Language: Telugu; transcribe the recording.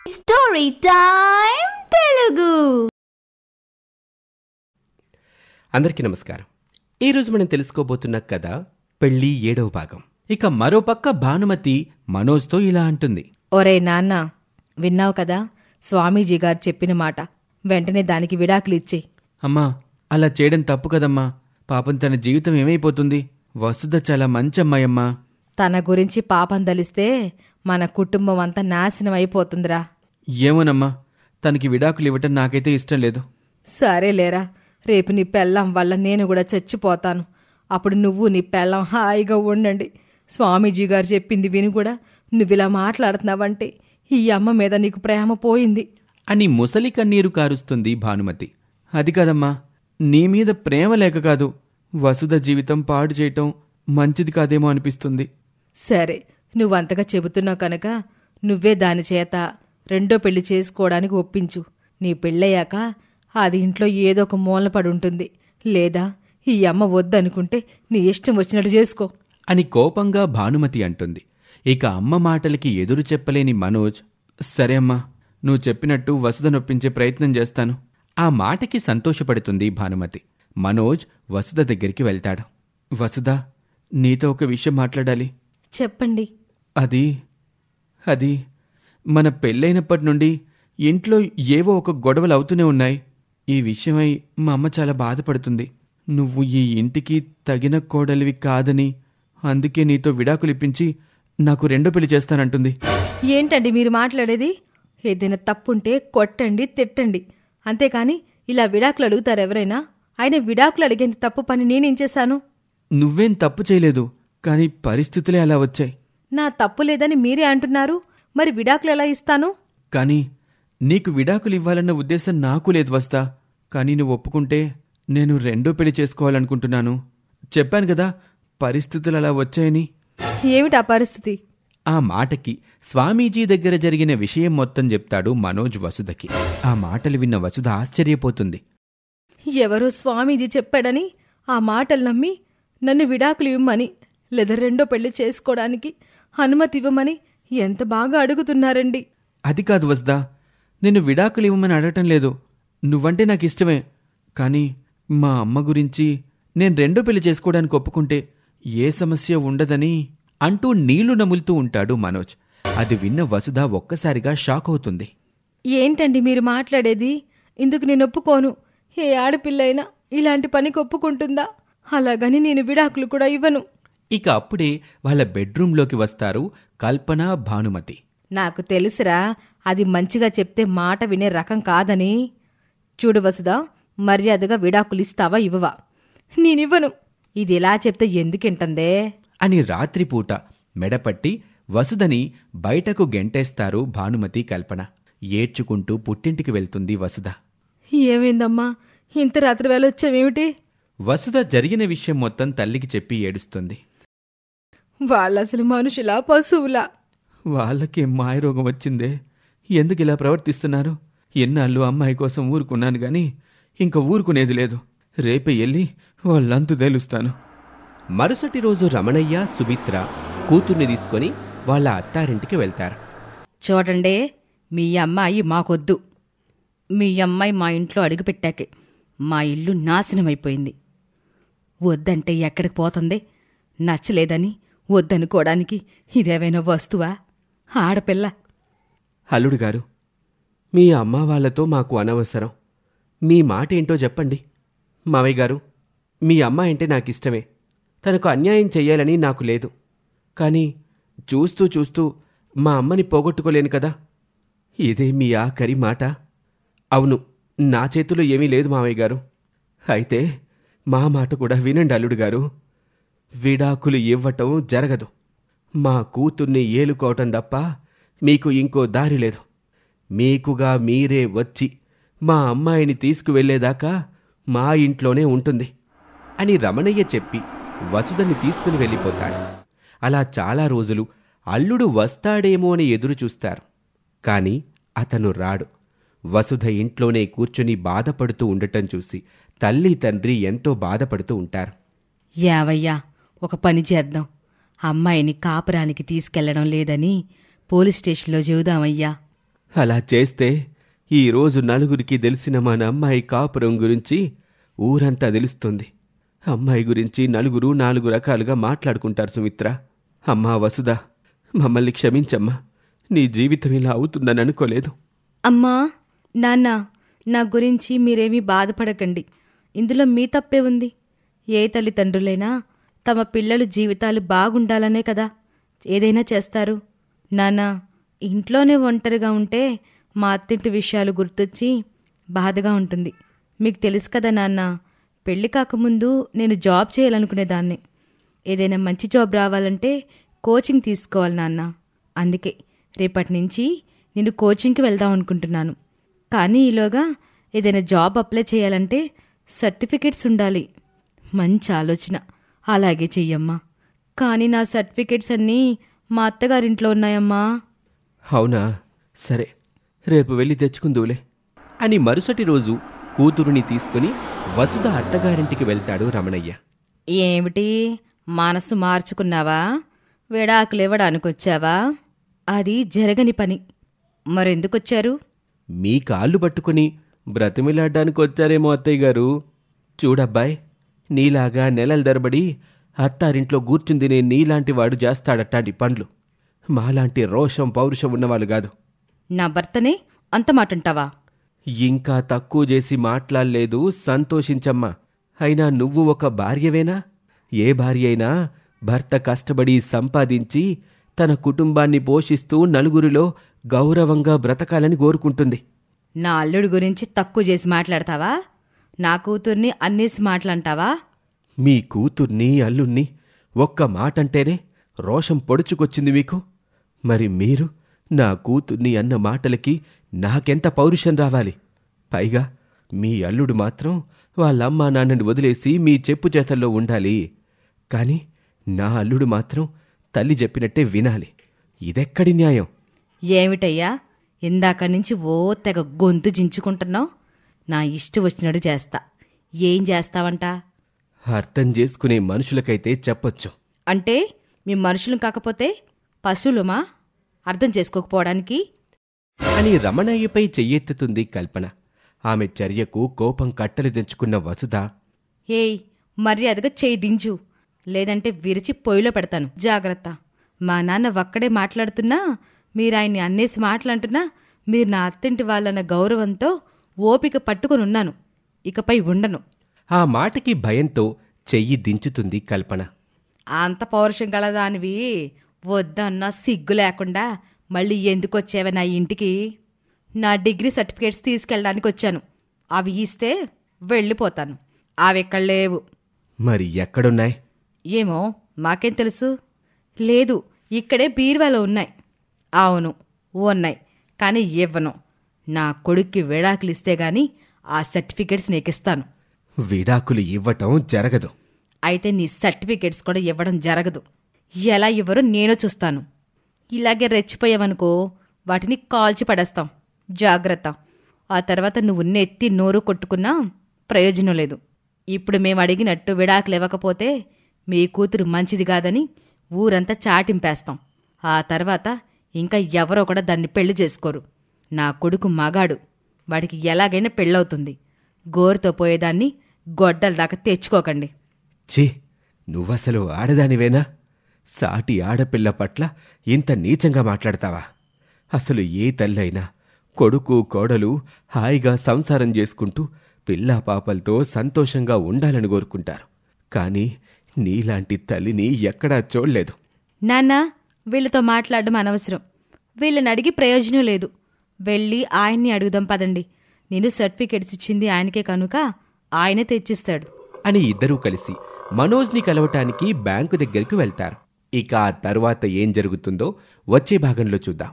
Story time Telugu. అందరికీ నమస్కారం. ఈరోజు మనం తెలుసుకోబోతున్న కథ పెళ్లి 7వ భాగం. ఇక మరోపక్క భానుమతి మనోజ్తో ఇలా అంటుంది. ఒరే నాన్న, విన్నావు కదా స్వామీజీ గారు చెప్పిన మాట. వెంటనే దానికి విడాకులు ఇచ్చేయి. అమ్మా, అలా చేయడం తప్పు కదమ్మా. పాపం తన జీవితం ఏమైపోతుంది? వసుధ చాలా మంచి అమ్మాయమ్మా. తన గురించి పాపం దలిస్తే మన కుటుంబం అంతా నాశనం అయిపోతుందిరా. ఏమోనమ్మా, తనకి విడాకులు ఇవ్వటం నాకైతే ఇష్టం లేదు. సరేలేరా, రేపు నీ పెళ్ళం వల్ల నేను కూడా చచ్చిపోతాను. అప్పుడు నువ్వు నీ పెళ్ళం హాయిగా ఉండండి. స్వామీజీ గారు చెప్పింది విని కూడా నువ్విలా మాట్లాడుతున్నావంటే ఈ అమ్మ మీద నీకు ప్రేమ పోయింది అని ముసలి కన్నీరు కారుస్తుంది భానుమతి. అది కాదమ్మా, నీ మీద ప్రేమ లేక కాదు, వసుధ జీవితం పాడు చేయటం మంచిది కాదేమో అనిపిస్తుంది. సరే, నువ్వంతగా చెబుతున్నావు కనుక నువ్వే దాని చేత రెండో పెళ్లి చేసుకోవడానికి ఒప్పించు. నీ పెళ్ళయ్యాక అది ఇంట్లో ఏదో ఒక మూలన పడి ఉంటుంది. లేదా ఈ అమ్మ వద్దనుకుంటే నీ ఇష్టం వచ్చినట్టు చేసుకో అని కోపంగా భానుమతి అంటుంది. ఇక అమ్మ మాటలకి ఎదురు చెప్పలేని మనోజ్, సరే అమ్మా, నువ్వు చెప్పినట్టు వసుధ నొప్పించే ప్రయత్నం చేస్తాను. ఆ మాటకి సంతోషపడుతుంది భానుమతి. మనోజ్ వసుధ దగ్గరికి వెళ్తాడు. వసుధ, నీతో ఒక విషయం మాట్లాడాలి. చెప్పండి. అది మన పెళ్ళైనప్పటి నుండి ఇంట్లో ఏవో ఒక గొడవలు అవుతూనే ఉన్నాయి. ఈ విషయమై మా అమ్మ చాలా బాధపడుతుంది. నువ్వు ఈ ఇంటికి తగిన కోడలివి కాదని అందుకే నీతో విడాకులిప్పించి నాకు రెండో పెళ్లి చేస్తానంటుంది. ఏంటండి మీరు మాట్లాడేది? ఏదైనా తప్పుంటే కొట్టండి, తిట్టండి, అంతేకాని ఇలా విడాకులు అడుగుతారు ఎవరైనా? ఆయన విడాకులు అడిగేంత తప్పు పని నేనేం చేశాను? నువ్వేం తప్పు చేయలేదు, కానీ పరిస్థితులే అలా వచ్చాయి. నా తప్పు లేదని మీరే అంటున్నారు, మరి విడాకులు ఎలా ఇస్తాను? కానీ నీకు విడాకులు ఇవ్వాలన్న ఉద్దేశం నాకు లేదు వస్తా. కానీ నువ్వు ఒప్పుకుంటే నేను రెండో పెళ్లి చేసుకోవాలనుకుంటున్నాను. చెప్పాను కదా, పరిస్థితులు అలా వచ్చాయని. ఏమిటా పరిస్థితి? ఆ మాటకి స్వామీజీ దగ్గర జరిగిన విషయం మొత్తం చెప్తాడు మనోజ్ వసుధకి. ఆ మాటలు విన్న వసుధ ఆశ్చర్యపోతుంది. ఎవరో స్వామీజీ చెప్పాడని ఆ మాటలు నమ్మి నన్ను విడాకులు ఇవ్వమని, లేదా రెండో పెళ్లి చేసుకోవడానికి అనుమతి ఇవ్వమని ఎంత బాగా అడుగుతున్నారండి. అది కాదు వసుధ, నేను విడాకులు ఇవ్వమని అడగటం లేదు. నువ్వంటే నాకు ఇష్టమే. కానీ మా అమ్మ గురించి నేను రెండో పెళ్లి చేసుకోవడానికి ఒప్పుకుంటే ఏ సమస్య ఉండదని అంటూ నీళ్లు నములుతూ ఉంటాడు మనోజ్. అది విన్న వసుధ ఒక్కసారిగా షాక్ అవుతుంది. ఏంటండి మీరు మాట్లాడేది? ఇందుకు నేను ఒప్పుకోను. ఏ ఆడపిల్ల అయినా ఇలాంటి పనికి ఒప్పుకుంటుందా? అలాగని నేను విడాకులు కూడా ఇవ్వను. ఇక అప్పుడే వాళ్ళ బెడ్రూంలోకి వస్తారు కల్పన, భానుమతి. నాకు తెలుసురా, అది మంచిగా చెప్తే మాట వినే రకం కాదని. చూడు వసుదా, మర్యాదగా విడాకులు ఇస్తావా ఇవ్వవా? నేనివ్వను. ఇది ఎలా చెప్తే ఎందుకింటుందే అని రాత్రిపూట మెడపట్టి వసుధని బయటకు గెంటేస్తారు భానుమతి, కల్పన. ఏడ్చుకుంటూ పుట్టింటికి వెళ్తుంది వసుధ. ఏమైందమ్మా, ఇంత రాత్రి వేళ వచ్చావేమిటి? వసుధ జరిగిన విషయం మొత్తం తల్లికి చెప్పి ఏడుస్తుంది. వాళ్ళసలు మనుషులా, పశువులా? వాళ్ళకి మాయరోగం వచ్చిందే, ఎందుకిలా ప్రవర్తిస్తున్నారు? ఎన్నాళ్ళు అమ్మాయి కోసం ఊరుకున్నాను గాని ఇంక ఊరుకునేది లేదు. రేపే వెళ్ళి వాళ్ళంతు తేలుస్తాను. మరుసటి రోజు రమణయ్య, సుమిత్ర కూతుర్ని తీసుకొని వాళ్ళ అత్తారింటికి వెళ్తారు. చూడండి, మీ అమ్మాయి మాకొద్దు. మీ అమ్మాయి మా ఇంట్లో అడుగుపెట్టాకే మా ఇల్లు నాశనమైపోయింది. వద్దంటే ఎక్కడికి పోతుంది? నచ్చలేదని వద్దనుకోవడానికి ఇదేవైనా వస్తువా? ఆడపిల్ల. అల్లుడు గారు, మీ అమ్మ వాళ్లతో మాకు అనవసరం. మీ మాట ఏంటో చెప్పండి. మావయ్య గారు, మీ అమ్మ అంటే నాకిష్టమే. తనకు అన్యాయం చెయ్యాలని నాకు లేదు. కానీ చూస్తూ చూస్తూ మా అమ్మని పోగొట్టుకోలేను కదా. ఇదే మీ ఆఖరి మాట? అవును, నా చేతిలో ఏమీ లేదు మావయ్య గారు. అయితే మా మాట కూడా వినండి అల్లుడు గారు. విడాకులు ఇవ్వటం జరగదు. మా కూతుర్ని ఏలుకోవటం తప్ప మీకు ఇంకో దారి లేదు. మీకుగా మీరే వచ్చి మా అమ్మాయిని తీసుకువెళ్లేదాకా మా ఇంట్లోనే ఉంటుంది అని రమణయ్య చెప్పి వసుధని తీసుకుని వెళ్ళిపోతాడు. అలా చాలా రోజులు అల్లుడు వస్తాడేమో అని ఎదురుచూస్తారు. కాని అతను రాడు. వసుధ ఇంట్లోనే కూర్చుని బాధపడుతూ ఉండటం చూసి తల్లి, తండ్రి ఎంతో బాధపడుతూ ఉంటారు. యావయ్యా, ఒక పని చేద్దాం. అమ్మాయిని కాపురానికి తీసుకెళ్లడం లేదని పోలీస్ స్టేషన్లో చెబుదామయ్యా. అలా చేస్తే ఈరోజు నలుగురికి తెలిసిన మన అమ్మాయి కాపురం గురించి ఊరంతా తెలుస్తుంది. అమ్మాయి గురించి నలుగురు 4 రకాలుగా మాట్లాడుకుంటారు సుమిత్ర. అమ్మా వసుధ, మమ్మల్ని క్షమించమ్మా. నీ జీవితం ఇలా అవుతుందని అనుకోలేదు. అమ్మా, నాన్న, నా గురించి మీరేమీ బాధపడకండి. ఇందులో మీ తప్పే ఉంది. ఏ తల్లిదండ్రులైనా తమ పిల్లలు జీవితాలు బాగుండాలనే కదా ఏదైనా చేస్తారు. నాన్న, ఇంట్లోనే ఒంటరిగా ఉంటే మా అత్తింటి విషయాలు గుర్తొచ్చి బాధగా ఉంటుంది. మీకు తెలుసు కదా నాన్న, పెళ్లి కాకముందు నేను జాబ్ చేయాలనుకునేదాన్ని. ఏదైనా మంచి జాబ్ రావాలంటే కోచింగ్ తీసుకోవాలి నాన్న. అందుకే రేపటి నుంచి నేను కోచింగ్కి వెళ్దాం అనుకుంటున్నాను. కానీ ఈలోగా ఏదైనా జాబ్ అప్లై చేయాలంటే సర్టిఫికెట్స్ ఉండాలి. మంచి ఆలోచన, అలాగే చెయ్యమ్మా. కానీ నా సర్టిఫికెట్స్ అన్నీ మా అత్తగారింట్లో ఉన్నాయమ్మా. అవునా, సరే, రేపు వెళ్ళి తెచ్చుకుందువులే అని మరుసటి రోజు కూతురుని తీసుకుని వసుధ అత్తగారింటికి వెళ్తాడు రమణయ్య. ఏమిటి, మనసు మార్చుకున్నావా? విడాకులివ్వడానికొచ్చావా? అది జరగని పని. మరెందుకొచ్చారు? మీ కాళ్ళు పట్టుకుని బ్రతిమిలాడ్డానికి వచ్చారేమో అత్తయ్య గారు. చూడబ్బాయ్, నీలాగా నెలల తరబడి అత్తారింట్లో కూర్చుంది నేను నీలాంటి వాడు చేస్తాడట్టాంటి పనులు. మాలాంటి రోషం పౌరుషం ఉన్నవాళ్ళు కాదు. నా భర్తనే అంత మాటంటావా? ఇంకా తక్కువ చేసి మాట్లాడలేదు, సంతోషించమ్మా. అయినా నువ్వు ఒక భార్యవేనా? ఏ భార్య అయినా భర్త కష్టపడి సంపాదించి తన కుటుంబాన్ని పోషిస్తూ నలుగురిలో గౌరవంగా బ్రతకాలని కోరుకుంటుంది. నా అల్లుడి గురించి తక్కువ చేసి మాట్లాడతావా? నా కూతుర్ని అన్నేసి మాటలంటావా? మీ కూతుర్ని అల్లుణ్ణి ఒక్క మాటంటేనే రోషం పొడుచుకొచ్చింది మీకు. మరి మీరు నా కూతుర్ని అన్న మాటలకి నాకెంత పౌరుషం రావాలి? పైగా మీ అల్లుడు మాత్రం వాళ్ళమ్మా నాన్నని వదిలేసి మీ చెప్పు చేతల్లో ఉండాలి. కాని నా అల్లుడు మాత్రం తల్లి చెప్పినట్టే వినాలి. ఇదెక్కడి న్యాయం? ఏమిటయ్యా, ఇందాక నుంచి ఓ తెగ గొంతు జించుకుంటున్నావు? నా ఇష్టం వచ్చినట్టు చేస్తా. ఏం చేస్తావంట? అర్థం చేసుకునే మనుషులకైతే చెప్పొచ్చు. అంటే మీ మనుషులు కాకపోతే పశువులుమా అర్థం చేసుకోకపోవడానికి? అని రమణయ్యపై చెయ్యెత్తుతుంది కల్పన. ఆమె చర్యకు కోపం కట్టలు తెంచుకున్న వసుధ, ఏయ్, మర్యాదగా చేయి దించు, లేదంటే విరిచి పొయ్యిలో పెడతాను. జాగ్రత్త. మా నాన్న ఒక్కడే మాట్లాడుతున్నా, మీరాయన్ని అన్నేసి మాటలంటున్నా, మీరు నా అత్తింటి వాళ్ళన్న గౌరవంతో ఓపిక పట్టుకునున్నాను. ఇకపై ఉండను. ఆ మాటకి భయంతో చెయ్యి దించుతుంది కల్పన. అంత పౌరుషం గలదానివి వద్దన్నా సిగ్గు లేకుండా మళ్ళీ ఎందుకొచ్చావే నా ఇంటికి? నా డిగ్రీ సర్టిఫికేట్స్ తీసుకెళ్ళడానికి వచ్చాను. అవి ఇస్తే వెళ్ళిపోతాను. అవెక్కడ లేవు. మరి ఎక్కడున్నాయి? ఏమో, మాకేం తెలుసు. లేదు, ఇక్కడే బీరువాలో ఉన్నాయి. అవును, ఉన్నాయి. కానీ ఇవ్వను. నా కొడుక్కి విడాకులు ఇస్తే గాని ఆ సర్టిఫికేట్స్ నీకిస్తాను. విడాకులు ఇవ్వటం జరగదు. అయితే నీ సర్టిఫికేట్స్ కూడా ఇవ్వడం జరగదు. ఎలా ఇవ్వరో నేను చూస్తాను. ఇలాగే రెచ్చిపోయావనుకో వాటిని కాల్చి పడేస్తాం. జాగ్రత్త. ఆ తర్వాత నువ్వు నెత్తి నోరు కొట్టుకున్నా ప్రయోజనం లేదు. ఇప్పుడు మేము అడిగినట్టు విడాకులు ఇవ్వకపోతే మీ కూతురు మంచిది కాదని ఊరంతా చాటింపేస్తాం. ఆ తర్వాత ఇంకా ఎవరో కూడా దాన్ని పెళ్లి చేసుకోరు. నా కొడుకు మగాడు, వాడికి ఎలాగైనా పెళ్ళవుతుంది. గోరుతో పోయేదాన్ని గొడ్డల దాకా తెచ్చుకోకండి. ఛీ, నువ్వసలు ఆడదానివేనా? సాటి ఆడపిల్ల పట్ల ఇంత నీచంగా మాట్లాడతావా? అసలు ఏ తల్లైనా కొడుకు కోడలు హాయిగా సంసారం చేసుకుంటూ పిల్లా పాపలతో సంతోషంగా ఉండాలని కోరుకుంటారు. కానీ నీలాంటి తల్లిని ఎక్కడా చూడలేదు. నాన్నా, వీళ్ళతో మాట్లాడడం అనవసరం. వీళ్ళని అడిగి ప్రయోజనం లేదు. వెళ్ళి ఆయన్ని అడుగుదాం పదండి. నేను సర్టిఫికెట్స్ ఇచ్చింది ఆయనకే కనుక ఆయనే తెచ్చిస్తాడు అని ఇద్దరూ కలిసి మనోజ్ని కలవటానికి బ్యాంకు దగ్గరికి వెళ్తారు. ఇక ఆ తరువాత ఏం జరుగుతుందో వచ్చే భాగంలో చూద్దాం.